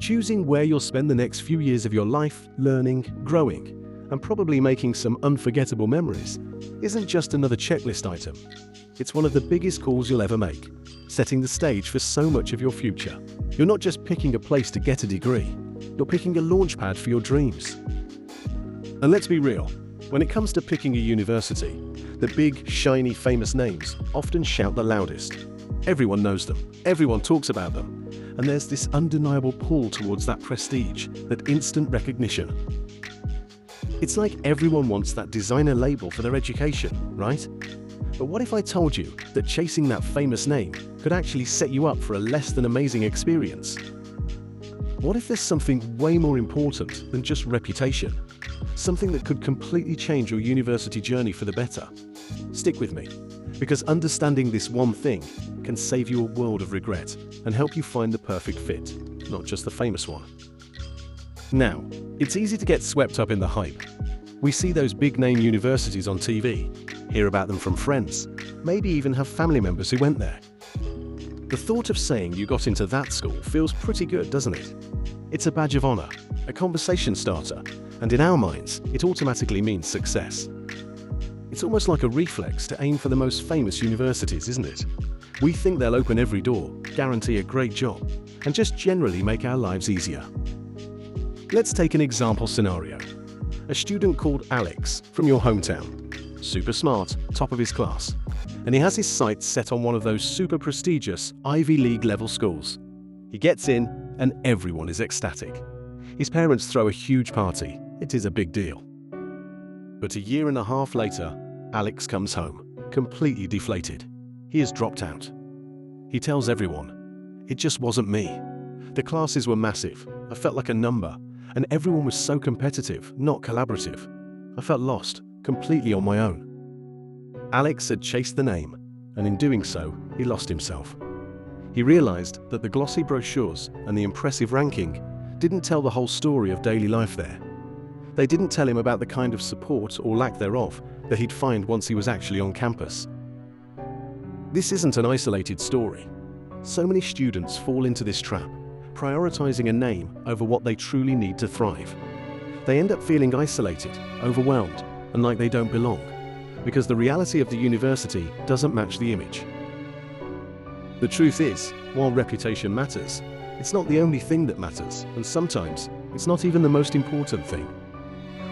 Choosing where you'll spend the next few years of your life, learning, growing, and probably making some unforgettable memories isn't just another checklist item. It's one of the biggest calls you'll ever make, setting the stage for so much of your future. You're not just picking a place to get a degree, you're picking a launchpad for your dreams. And let's be real, when it comes to picking a university, the big, shiny, famous names often shout the loudest. Everyone knows them, everyone talks about them, and there's this undeniable pull towards that prestige, that instant recognition. It's like everyone wants that designer label for their education, right? But what if I told you that chasing that famous name could actually set you up for a less than amazing experience? What if there's something way more important than just reputation? Something that could completely change your university journey for the better? Stick with me, because understanding this one thing can save you a world of regret and help you find the perfect fit, not just the famous one. Now, it's easy to get swept up in the hype. We see those big-name universities on TV, hear about them from friends, maybe even have family members who went there. The thought of saying you got into that school feels pretty good, doesn't it? It's a badge of honor, a conversation starter, and in our minds, it automatically means success. It's almost like a reflex to aim for the most famous universities, isn't it? We think they'll open every door, guarantee a great job, and just generally make our lives easier. Let's take an example scenario. A student called Alex from your hometown. Super smart, top of his class. And he has his sights set on one of those super prestigious Ivy League level schools. He gets in and everyone is ecstatic. His parents throw a huge party. It is a big deal. But a year and a half later, Alex comes home, completely deflated. He has dropped out. He tells everyone, "It just wasn't me. The classes were massive. I felt like a number. And everyone was so competitive, not collaborative. I felt lost, completely on my own." Alex had chased the name, and in doing so, he lost himself. He realized that the glossy brochures and the impressive ranking didn't tell the whole story of daily life there. They didn't tell him about the kind of support or lack thereof that he'd find once he was actually on campus. This isn't an isolated story. So many students fall into this trap, prioritizing a name over what they truly need to thrive. They end up feeling isolated, overwhelmed, and like they don't belong, because the reality of the university doesn't match the image. The truth is, while reputation matters, it's not the only thing that matters, and sometimes it's not even the most important thing.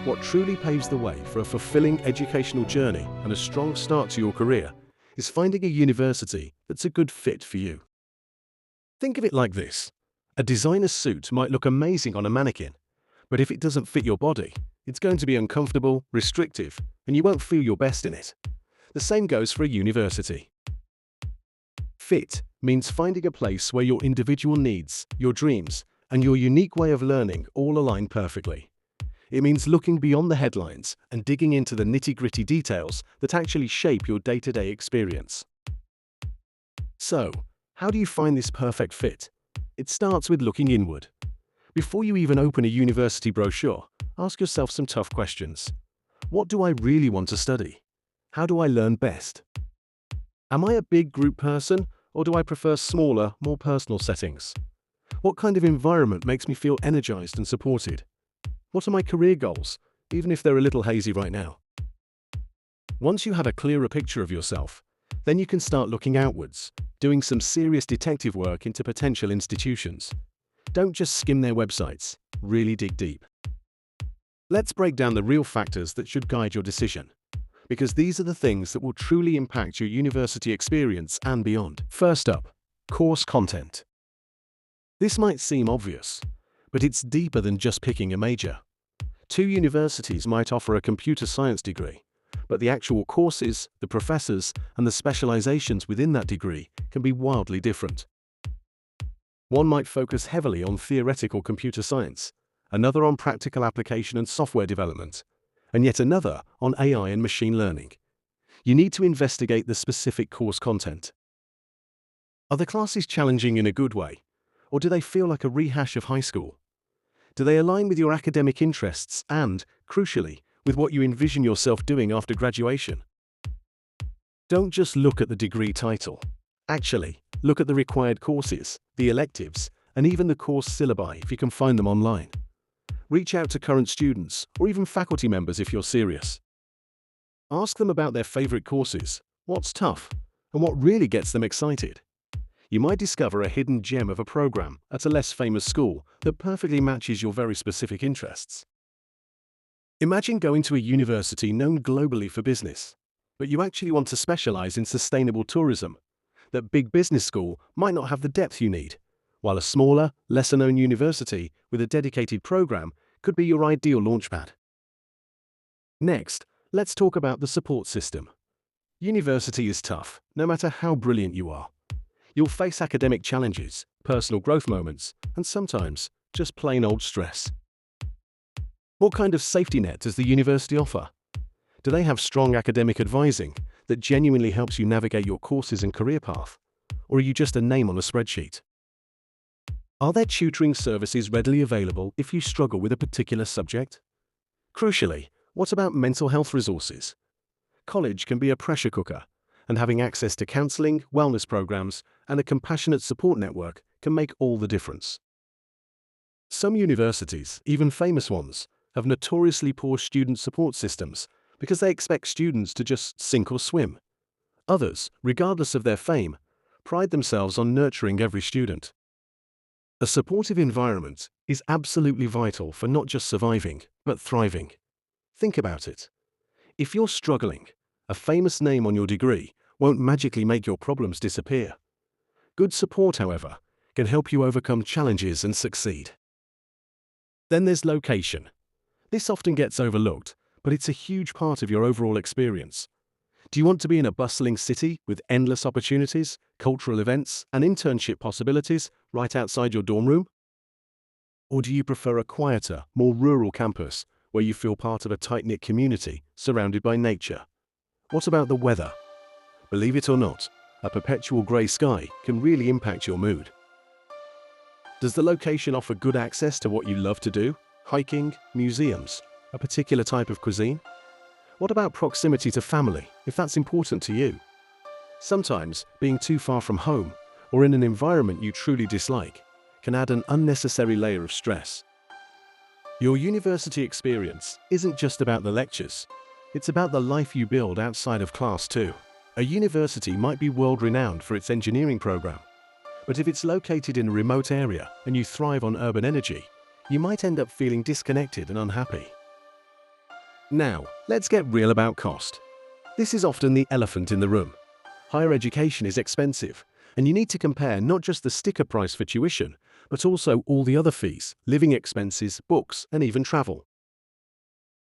What truly paves the way for a fulfilling educational journey and a strong start to your career is finding a university that's a good fit for you. Think of it like this. A designer suit might look amazing on a mannequin, but if it doesn't fit your body, it's going to be uncomfortable, restrictive, and you won't feel your best in it. The same goes for a university. Fit means finding a place where your individual needs, your dreams, and your unique way of learning all align perfectly. It means looking beyond the headlines and digging into the nitty-gritty details that actually shape your day-to-day experience. So, how do you find this perfect fit? It starts with looking inward. Before you even open a university brochure, ask yourself some tough questions. What do I really want to study? How do I learn best? Am I a big group person, or do I prefer smaller, more personal settings? What kind of environment makes me feel energized and supported? What are my career goals, even if they're a little hazy right now? Once you have a clearer picture of yourself, then you can start looking outwards, doing some serious detective work into potential institutions. Don't just skim their websites, really dig deep. Let's break down the real factors that should guide your decision, because these are the things that will truly impact your university experience and beyond. First up, course content. This might seem obvious, but it's deeper than just picking a major. Two universities might offer a computer science degree, but the actual courses, the professors, and the specializations within that degree can be wildly different. One might focus heavily on theoretical computer science, another on practical application and software development, and yet another on AI and machine learning. You need to investigate the specific course content. Are the classes challenging in a good way, or do they feel like a rehash of high school? Do they align with your academic interests and, crucially, with what you envision yourself doing after graduation? Don't just look at the degree title. Actually, look at the required courses, the electives, and even the course syllabi if you can find them online. Reach out to current students or even faculty members if you're serious. Ask them about their favorite courses, what's tough, and what really gets them excited. You might discover a hidden gem of a program at a less famous school that perfectly matches your very specific interests. Imagine going to a university known globally for business, but you actually want to specialize in sustainable tourism. That big business school might not have the depth you need, while a smaller, lesser-known university with a dedicated program could be your ideal launchpad. Next, let's talk about the support system. University is tough, no matter how brilliant you are. You'll face academic challenges, personal growth moments, and sometimes just plain old stress. What kind of safety net does the university offer? Do they have strong academic advising that genuinely helps you navigate your courses and career path? Or are you just a name on a spreadsheet? Are there tutoring services readily available if you struggle with a particular subject? Crucially, what about mental health resources? College can be a pressure cooker, and having access to counseling, wellness programs, and a compassionate support network can make all the difference. Some universities, even famous ones, have notoriously poor student support systems because they expect students to just sink or swim. Others, regardless of their fame, pride themselves on nurturing every student. A supportive environment is absolutely vital for not just surviving, but thriving. Think about it. If you're struggling, a famous name on your degree won't magically make your problems disappear. Good support, however, can help you overcome challenges and succeed. Then there's location. This often gets overlooked, but it's a huge part of your overall experience. Do you want to be in a bustling city with endless opportunities, cultural events, and internship possibilities right outside your dorm room? Or do you prefer a quieter, more rural campus where you feel part of a tight-knit community surrounded by nature? What about the weather? Believe it or not, a perpetual grey sky can really impact your mood. Does the location offer good access to what you love to do? Hiking, museums, a particular type of cuisine? What about proximity to family, if that's important to you? Sometimes, being too far from home, or in an environment you truly dislike, can add an unnecessary layer of stress. Your university experience isn't just about the lectures. It's about the life you build outside of class too. A university might be world-renowned for its engineering program, but if it's located in a remote area and you thrive on urban energy, you might end up feeling disconnected and unhappy. Now, let's get real about cost. This is often the elephant in the room. Higher education is expensive, and you need to compare not just the sticker price for tuition, but also all the other fees, living expenses, books, and even travel.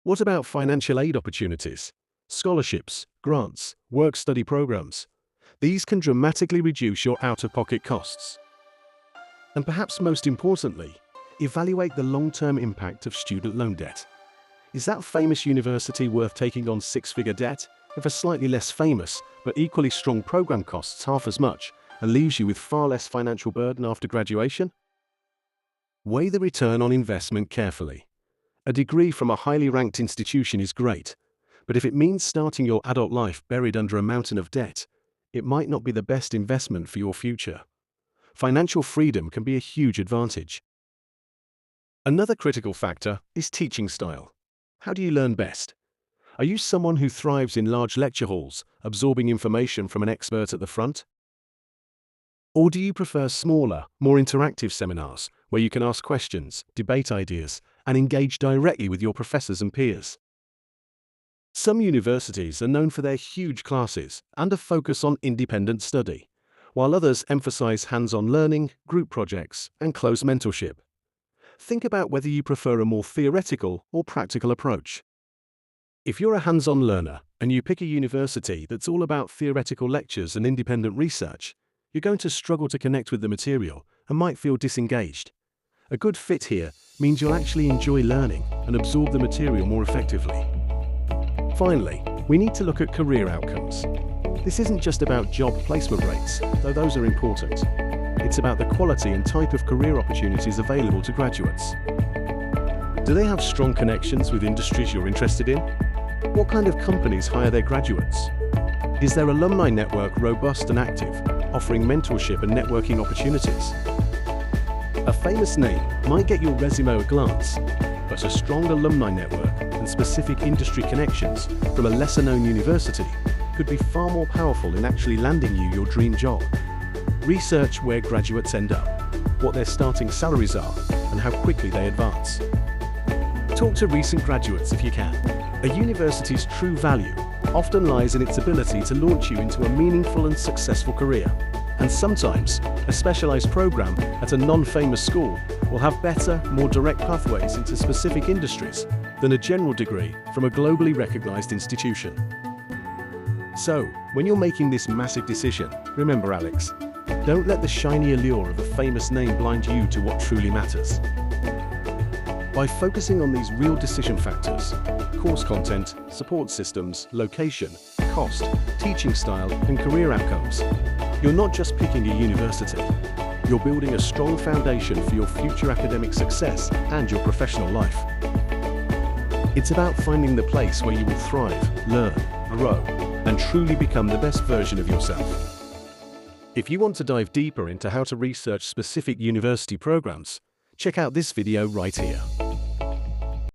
What about financial aid opportunities? Scholarships, grants, work-study programs. These can dramatically reduce your out-of-pocket costs. And perhaps most importantly, evaluate the long-term impact of student loan debt. Is that famous university worth taking on six-figure debt if a slightly less famous but equally strong program costs half as much and leaves you with far less financial burden after graduation? Weigh the return on investment carefully. A degree from a highly ranked institution is great, but if it means starting your adult life buried under a mountain of debt, it might not be the best investment for your future. Financial freedom can be a huge advantage. Another critical factor is teaching style. How do you learn best? Are you someone who thrives in large lecture halls, absorbing information from an expert at the front? Or do you prefer smaller, more interactive seminars where you can ask questions, debate ideas, and engage directly with your professors and peers? Some universities are known for their huge classes and a focus on independent study, while others emphasize hands-on learning, group projects, and close mentorship. Think about whether you prefer a more theoretical or practical approach. If you're a hands-on learner and you pick a university that's all about theoretical lectures and independent research, you're going to struggle to connect with the material and might feel disengaged. A good fit here means you'll actually enjoy learning and absorb the material more effectively. Finally, we need to look at career outcomes. This isn't just about job placement rates, though those are important. It's about the quality and type of career opportunities available to graduates. Do they have strong connections with industries you're interested in? What kind of companies hire their graduates? Is their alumni network robust and active, offering mentorship and networking opportunities? A famous name might get your resume a glance, but a strong alumni network and specific industry connections from a lesser-known university could be far more powerful in actually landing you your dream job. Research where graduates end up, what their starting salaries are, and how quickly they advance. Talk to recent graduates if you can. A university's true value often lies in its ability to launch you into a meaningful and successful career. And sometimes, a specialized program at a non-famous school will have better, more direct pathways into specific industries than a general degree from a globally recognized institution. So, when you're making this massive decision, remember Alex, don't let the shiny allure of a famous name blind you to what truly matters. By focusing on these real decision factors, course content, support systems, location, cost, teaching style, and career outcomes, you're not just picking a university, you're building a strong foundation for your future academic success and your professional life. It's about finding the place where you will thrive, learn, grow, and truly become the best version of yourself. If you want to dive deeper into how to research specific university programs, check out this video right here.